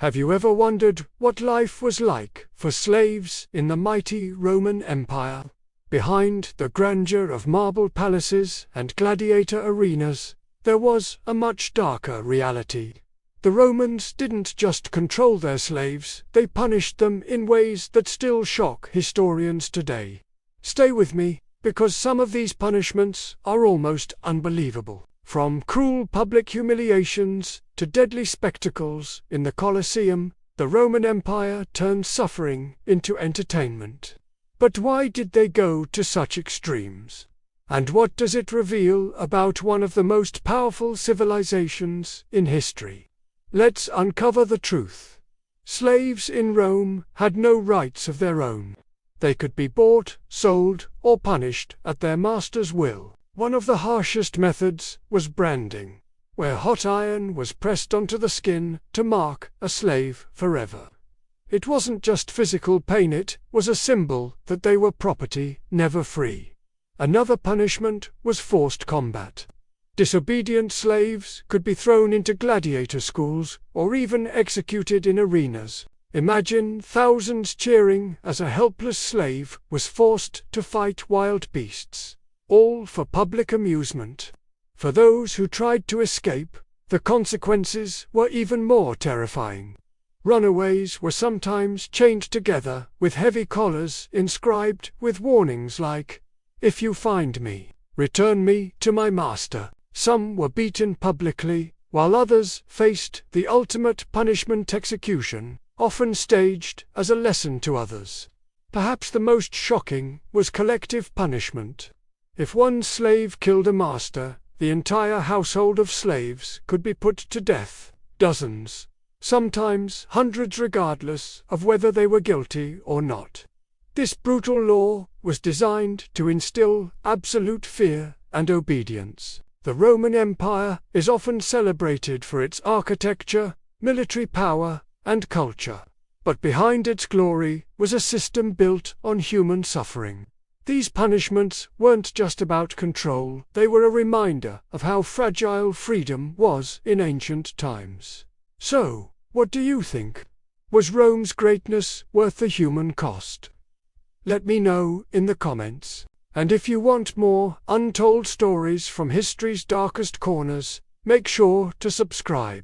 Have you ever wondered what life was like for slaves in the mighty Roman Empire? Behind the grandeur of marble palaces and gladiator arenas, there was a much darker reality. The Romans didn't just control their slaves, they punished them in ways that still shock historians today. Stay with me, because some of these punishments are almost unbelievable. From cruel public humiliations to deadly spectacles in the Colosseum, the Roman Empire turned suffering into entertainment. But why did they go to such extremes? And what does it reveal about one of the most powerful civilizations in history? Let's uncover the truth. Slaves in Rome had no rights of their own. They could be bought, sold, or punished at their master's will. One of the harshest methods was branding, where hot iron was pressed onto the skin to mark a slave forever. It wasn't just physical pain, it was a symbol that they were property, never free. Another punishment was forced combat. Disobedient slaves could be thrown into gladiator schools or even executed in arenas. Imagine thousands cheering as a helpless slave was forced to fight wild beasts, all for public amusement. For those who tried to escape, the consequences were even more terrifying. Runaways were sometimes chained together with heavy collars inscribed with warnings like, "If you find me, return me to my master." Some were beaten publicly, while others faced the ultimate punishment, execution, often staged as a lesson to others. Perhaps the most shocking was collective punishment. If one slave killed a master, the entire household of slaves could be put to death, dozens, sometimes hundreds, regardless of whether they were guilty or not. This brutal law was designed to instill absolute fear and obedience. The Roman Empire is often celebrated for its architecture, military power, and culture. But behind its glory was a system built on human suffering. These punishments weren't just about control, they were a reminder of how fragile freedom was in ancient times. So, what do you think? Was Rome's greatness worth the human cost? Let me know in the comments. And if you want more untold stories from history's darkest corners, make sure to subscribe.